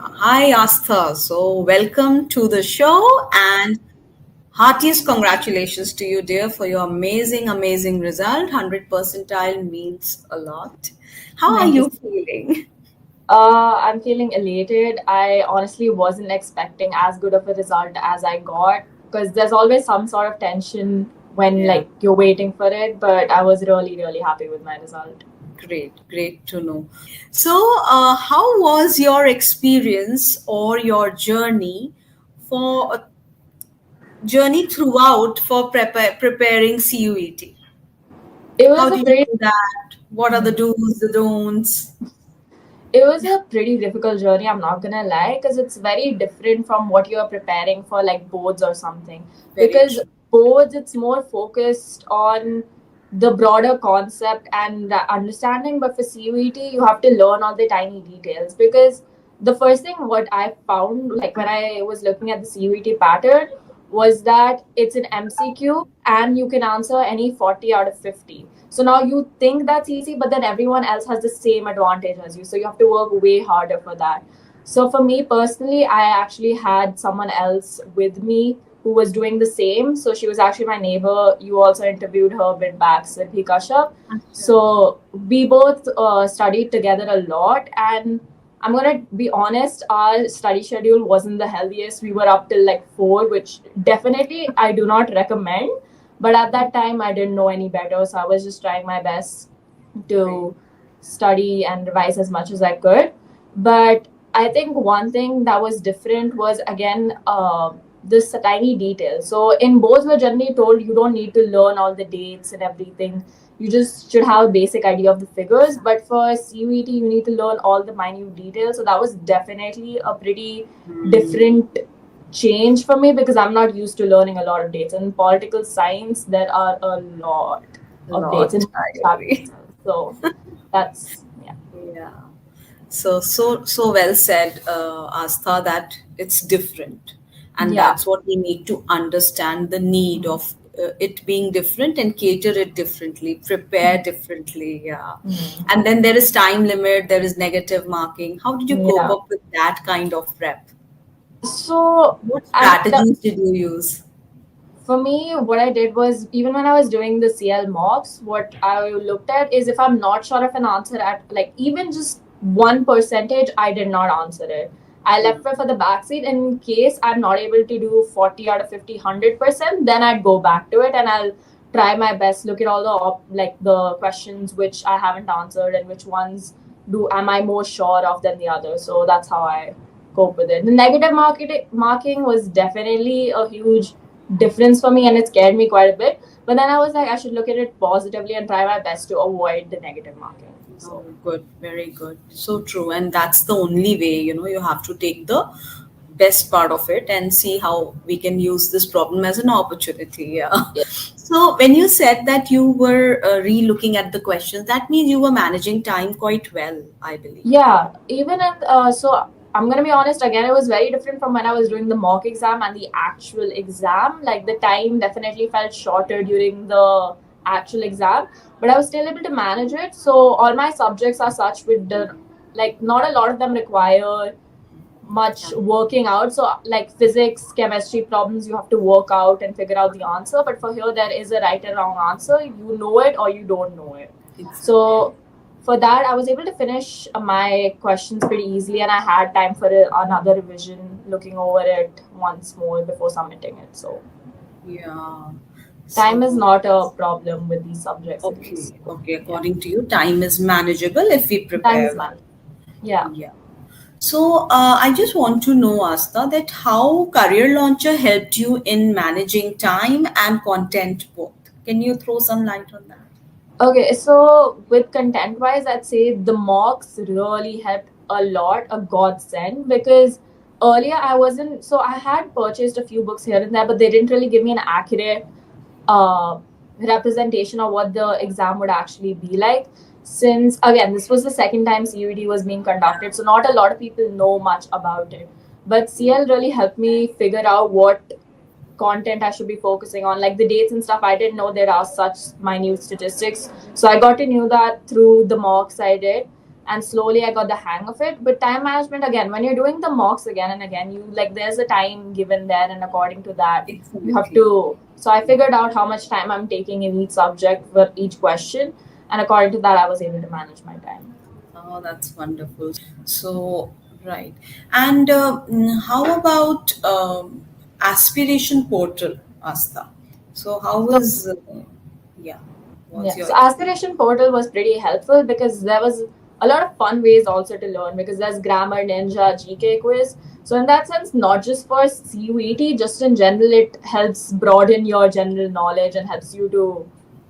Hi, Aastha. So, welcome to the show and heartiest congratulations to you, dear, for your amazing, amazing result. 100 percentile means a lot. How are Thank you. you feeling? I'm feeling elated. I honestly wasn't expecting as good of a result as I got because there's always some sort of tension when Yeah, you're waiting for it. But I was really, really happy with my result. great, great to know. So, how was your experience or your for journey throughout for preparing CUET? It How was a did you pretty do that? What are the do's, the don'ts? it was a pretty difficult journey. I'm not gonna lie, because it's very different from what you're preparing for like boards or something. Very Because true. boards, it's more focused on the broader concept and understanding, but for CUET, you have to learn all the tiny details. Because the first thing what I found, like when I was looking at the CUET pattern, was that it's an MCQ and you can answer any 40 out of 50. So now you think that's easy, but then everyone else has the same advantage as you. So you have to work way harder for that. So for me personally, I actually had someone else with me who was doing the same. So she was actually my neighbor. You also interviewed her a bit back, Siddhi Kashyap. So we both studied together a lot. And I'm going to be honest, our study schedule wasn't the healthiest. We were up till like 4, which definitely I do not recommend. But at that time, I didn't know any better. So I was just trying my best to study and revise as much as I could. But I think one thing that was different was, again, this tiny detail. So in both, we're generally told you don't need to learn all the dates and everything. You just should have a basic idea of the figures. But for CUET, you need to learn all the minute details. So that was definitely a pretty different change for me because I'm not used to learning a lot of dates. In political science, there are a lot of dates in Lot, I chapter agree. itself. So that's yeah. Yeah. So well said, Astha, that it's different. And Yeah. that's what we need to understand the need of it being different and cater it differently, prepare differently. Yeah. And then there is time limit, there is negative marking. How did you cope Yeah. up with that kind of prep? So What at the strategies did you use? for me, what I did was, even when I was doing the CL mocks, what I looked at is if I'm not sure of an answer at like even just 1%, I did not answer it. I left it for the backseat. In case I'm not able to do 40 out of 50, 100%, then I'd go back to it and I'll try my best, look at all the questions which I haven't answered and which ones do am I more sure of than the other. So that's how I cope with it. The negative marking was definitely a huge difference for me and it scared me quite a bit. But then I was like, I should look at it positively and try my best to avoid the negative marking. Oh, So good, very good. So true. And that's the only way, you have to take the best part of it and see how we can use this problem as an opportunity. Yeah. yeah, So when you said that you were re-looking at the questions, that means you were managing time quite well, I believe. yeah. Even at so I'm gonna be honest again. It was very different from when I was doing the mock exam and the actual exam. Like the time definitely felt shorter during the actual exam, but I was still able to manage it. So all my subjects are such with the like not a lot of them require much Yeah. working out. So like physics, chemistry problems, you have to work out and figure out the answer. But for here, there is a right and wrong answer. You know it or you don't know it. Exactly. So for that, I was able to finish my questions pretty easily, and I had time for another revision, looking over it once more before submitting it. So Yeah. time is So, not a problem with these subjects, at okay. least. Okay. Yeah, According to you, time is manageable if we time is prepare well. manageable. Yeah. Yeah. So, I just want to know, Asta, that how Career Launcher helped you in managing time and content both. Can you throw some light on that? Okay, so with content wise, I'd say the mocks really helped a lot, a godsend, because earlier I wasn't, so I had purchased a few books here and there, but they didn't really give me an accurate uh, representation of what the exam would actually be like. Since, again, this was the second time CUET was being conducted, so not a lot of people know much about it. But CL really helped me figure out what content I should be focusing on, like the dates and stuff. I didn't know there are such minute statistics. So I got to know that through the mocks I did, and slowly I got the hang of it. But time management, again, when you're doing the mocks again and again, you like there's a time given there, and according to that, you have Exactly. to. So I figured out how much time I'm taking in each subject for each question, and according to that, I was able to manage my time. Oh, that's wonderful. So, right. And how about Aspiration Portal, Asta? So, how So was, yeah, what's yeah, your so experience? Aspiration Portal was pretty helpful because there was a lot of fun ways also to learn, because there's Grammar Ninja, GK quiz. So in that sense, not just for CUET, just in general, it helps broaden your general knowledge and helps you to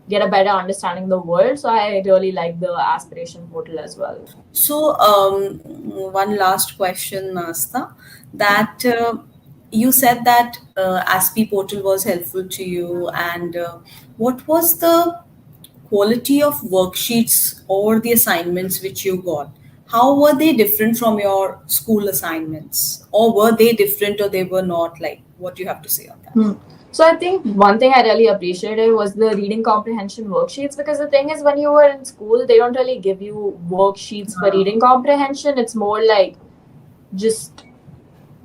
get a better understanding of the world. So I really like the Aspiration Portal as well. So, one last question, Asta, that you said that ASPI portal was helpful to you, and what was the quality of worksheets or the assignments which you got? How were they different from your school assignments, or were they different, or they were not? Like, what do you have to say on that? Hmm. So I think one thing I really appreciated was the reading comprehension worksheets, because the thing is when you were in school they don't really give you worksheets for reading comprehension. It's more like just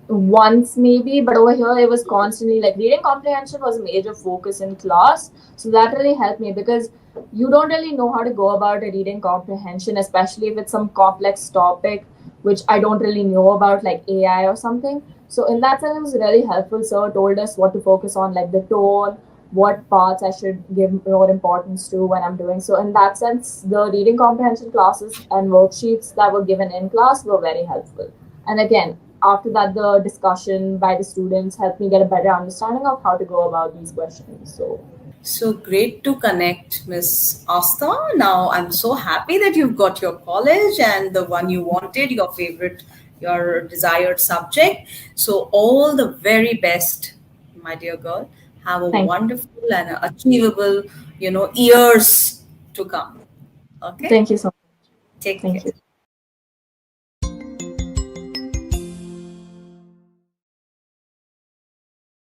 once maybe, but over here it was constantly like reading comprehension was a major focus in class. So that really helped me, because you don't really know how to go about a reading comprehension, especially if it's some complex topic which I don't really know about, like AI or something. So in that sense it was really helpful. Sir told us what to focus on, like the tone, what parts I should give more importance to when I'm doing. So in that sense, the reading comprehension classes and worksheets that were given in class were very helpful. And again, after that, the discussion by the students helped me get a better understanding of how to go about these questions. So So great to connect, Miss Asta. Now I'm so happy that you've got your college and the one you wanted, your favorite, your desired subject. So all the very best, my dear girl. Have a thank wonderful and achievable, years to come. you. Okay? Thank you so much. Take Thank care. you.